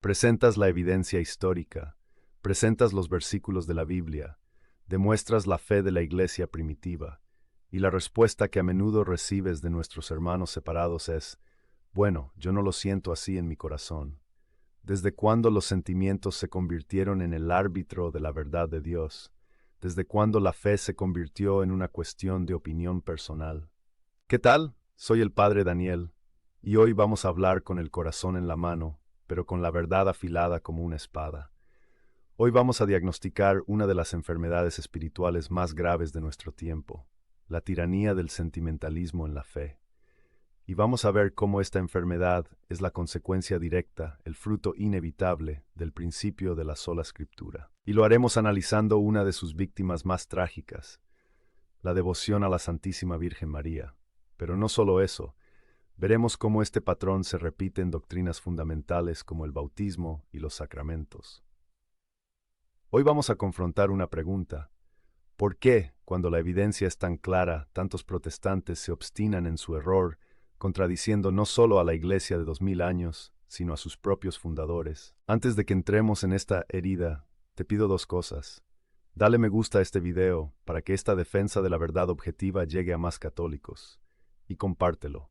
Presentas la evidencia histórica, presentas los versículos de la Biblia, demuestras la fe de la iglesia primitiva, y la respuesta que a menudo recibes de nuestros hermanos separados es: bueno, yo no lo siento así en mi corazón. ¿Desde cuándo los sentimientos se convirtieron en el árbitro de la verdad de Dios? ¿Desde cuándo la fe se convirtió en una cuestión de opinión personal? ¿Qué tal? Soy el padre Daniel, y hoy vamos a hablar con el corazón en la mano, pero con la verdad afilada como una espada. Hoy vamos a diagnosticar una de las enfermedades espirituales más graves de nuestro tiempo, la tiranía del sentimentalismo en la fe. Y vamos a ver cómo esta enfermedad es la consecuencia directa, el fruto inevitable del principio de la sola Escritura. Y lo haremos analizando una de sus víctimas más trágicas, la devoción a la Santísima Virgen María. Pero no solo eso, veremos cómo este patrón se repite en doctrinas fundamentales como el bautismo y los sacramentos. Hoy vamos a confrontar una pregunta: ¿por qué, cuando la evidencia es tan clara, tantos protestantes se obstinan en su error, contradiciendo no solo a la Iglesia de 2000 años, sino a sus propios fundadores? Antes de que entremos en esta herida, te pido dos cosas. Dale me gusta a este video para que esta defensa de la verdad objetiva llegue a más católicos. Y compártelo.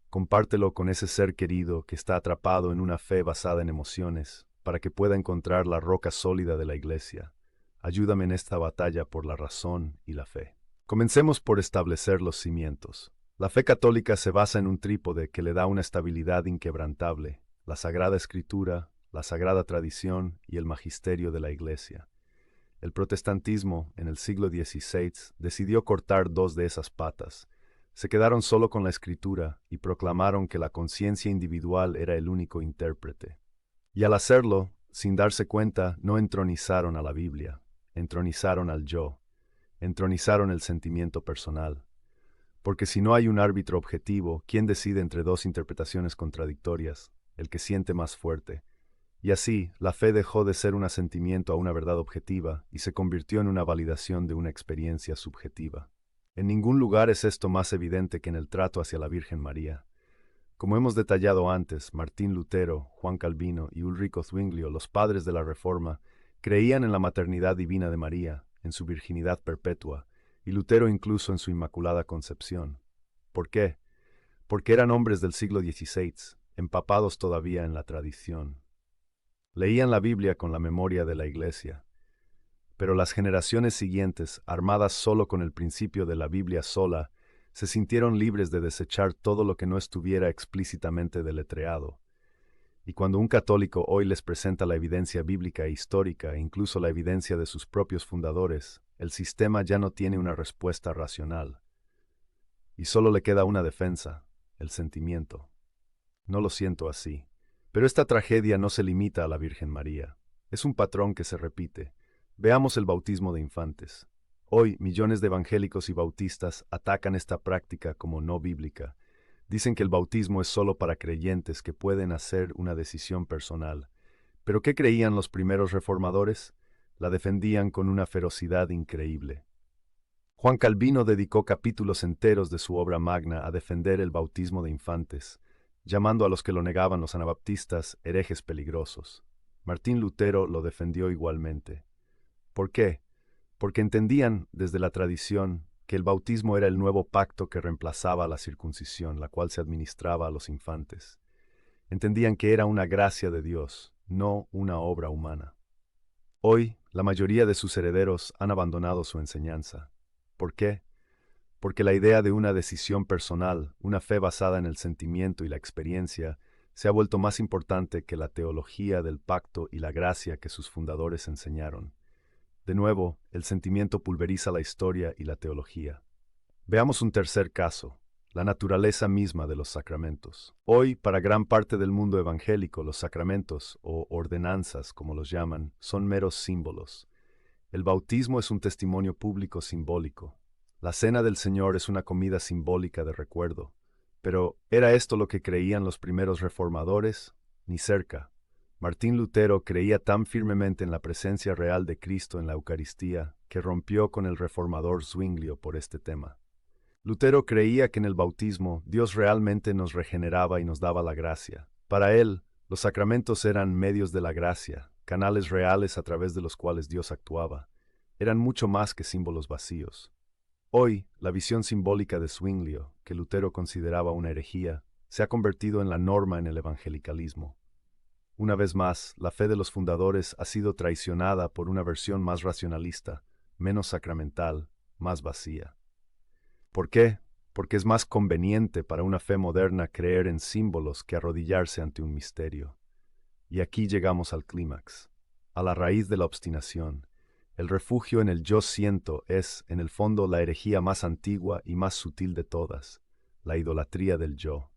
Compártelo con ese ser querido que está atrapado en una fe basada en emociones, para que pueda encontrar la roca sólida de la Iglesia. Ayúdame en esta batalla por la razón y la fe. Comencemos por establecer los cimientos. La fe católica se basa en un trípode que le da una estabilidad inquebrantable: la Sagrada Escritura, la Sagrada Tradición y el Magisterio de la Iglesia. El protestantismo, en el siglo XVI, decidió cortar dos de esas patas. Se quedaron solo con la Escritura y proclamaron que la conciencia individual era el único intérprete. Y al hacerlo, sin darse cuenta, no entronizaron a la Biblia, entronizaron al yo, entronizaron el sentimiento personal. Porque si no hay un árbitro objetivo, ¿quién decide entre dos interpretaciones contradictorias? El que siente más fuerte. Y así, la fe dejó de ser un asentimiento a una verdad objetiva y se convirtió en una validación de una experiencia subjetiva. En ningún lugar es esto más evidente que en el trato hacia la Virgen María. Como hemos detallado antes, Martín Lutero, Juan Calvino y Ulrico Zwinglio, los padres de la Reforma, creían en la maternidad divina de María, en su virginidad perpetua, y Lutero incluso en su Inmaculada Concepción. ¿Por qué? Porque eran hombres del siglo XVI, empapados todavía en la tradición. Leían la Biblia con la memoria de la Iglesia. Pero las generaciones siguientes, armadas solo con el principio de la Biblia sola, se sintieron libres de desechar todo lo que no estuviera explícitamente deletreado. Y cuando un católico hoy les presenta la evidencia bíblica e histórica, e incluso la evidencia de sus propios fundadores, el sistema ya no tiene una respuesta racional. Y solo le queda una defensa: el sentimiento. No lo siento así. Pero esta tragedia no se limita a la Virgen María. Es un patrón que se repite. Veamos el bautismo de infantes. Hoy, millones de evangélicos y bautistas atacan esta práctica como no bíblica. Dicen que el bautismo es solo para creyentes que pueden hacer una decisión personal. ¿Pero qué creían los primeros reformadores? La defendían con una ferocidad increíble. Juan Calvino dedicó capítulos enteros de su obra magna a defender el bautismo de infantes, llamando a los que lo negaban, los anabaptistas, herejes peligrosos. Martín Lutero lo defendió igualmente. ¿Por qué? Porque entendían, desde la tradición, que el bautismo era el nuevo pacto que reemplazaba a la circuncisión, la cual se administraba a los infantes. Entendían que era una gracia de Dios, no una obra humana. Hoy, la mayoría de sus herederos han abandonado su enseñanza. ¿Por qué? Porque la idea de una decisión personal, una fe basada en el sentimiento y la experiencia, se ha vuelto más importante que la teología del pacto y la gracia que sus fundadores enseñaron. De nuevo, el sentimiento pulveriza la historia y la teología. Veamos un tercer caso: la naturaleza misma de los sacramentos. Hoy, para gran parte del mundo evangélico, los sacramentos, o ordenanzas como los llaman, son meros símbolos. El bautismo es un testimonio público simbólico. La cena del Señor es una comida simbólica de recuerdo. Pero, ¿era esto lo que creían los primeros reformadores? Ni cerca. Martín Lutero creía tan firmemente en la presencia real de Cristo en la Eucaristía que rompió con el reformador Zwinglio por este tema. Lutero creía que en el bautismo Dios realmente nos regeneraba y nos daba la gracia. Para él, Los sacramentos eran medios de la gracia, canales reales a través de los cuales Dios actuaba. Eran mucho más que símbolos vacíos. Hoy, la visión simbólica de Zwinglio, que Lutero consideraba una herejía, se ha convertido en la norma en el evangelicalismo. Una vez más, la fe de los fundadores ha sido traicionada por una versión más racionalista, menos sacramental, más vacía. ¿Por qué? Porque es más conveniente para una fe moderna creer en símbolos que arrodillarse ante un misterio. Y aquí llegamos al clímax, a la raíz de la obstinación. El refugio en el yo siento es, en el fondo, la herejía más antigua y más sutil de todas, la idolatría del yo.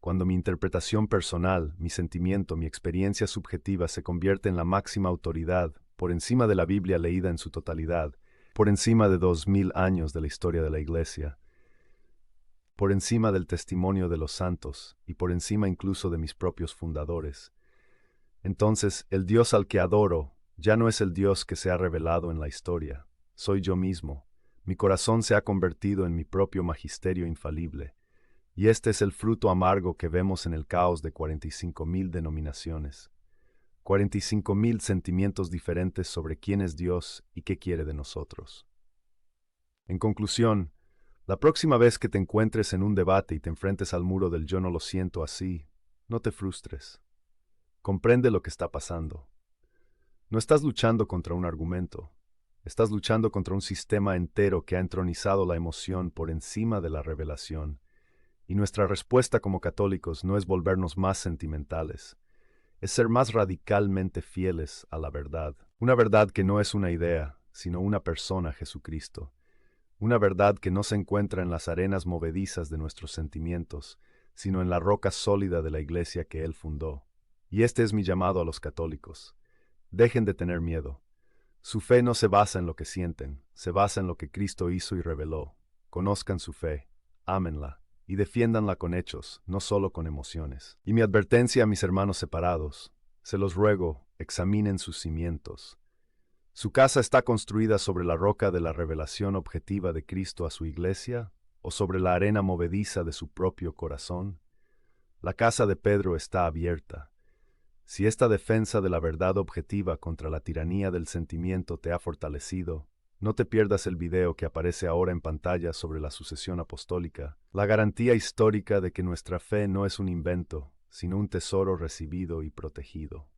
Cuando mi interpretación personal, mi sentimiento, mi experiencia subjetiva se convierte en la máxima autoridad, por encima de la Biblia leída en su totalidad, por encima de 2000 años de la historia de la Iglesia, por encima del testimonio de los santos y por encima incluso de mis propios fundadores. Entonces, el Dios al que adoro ya no es el Dios que se ha revelado en la historia. Soy yo mismo. Mi corazón se ha convertido en mi propio magisterio infalible. Y este es el fruto amargo que vemos en el caos de 45,000 denominaciones. 45,000 sentimientos diferentes sobre quién es Dios y qué quiere de nosotros. En conclusión, la próxima vez que te encuentres en un debate y te enfrentes al muro del yo no lo siento así, no te frustres. Comprende lo que está pasando. No estás luchando contra un argumento. Estás luchando contra un sistema entero que ha entronizado la emoción por encima de la revelación. Y nuestra respuesta como católicos no es volvernos más sentimentales. Es ser más radicalmente fieles a la verdad. Una verdad que no es una idea, sino una persona, Jesucristo. Una verdad que no se encuentra en las arenas movedizas de nuestros sentimientos, sino en la roca sólida de la Iglesia que Él fundó. Y este es mi llamado a los católicos. Dejen de tener miedo. Su fe no se basa en lo que sienten, se basa en lo que Cristo hizo y reveló. Conozcan su fe, ámenla, y defiéndanla con hechos, no solo con emociones. Y mi advertencia a mis hermanos separados, se los ruego, examinen sus cimientos. ¿Su casa está construida sobre la roca de la revelación objetiva de Cristo a su Iglesia, o sobre la arena movediza de su propio corazón? La casa de Pedro está abierta. Si esta defensa de la verdad objetiva contra la tiranía del sentimiento te ha fortalecido, no te pierdas el video que aparece ahora en pantalla sobre la sucesión apostólica, la garantía histórica de que nuestra fe no es un invento, sino un tesoro recibido y protegido.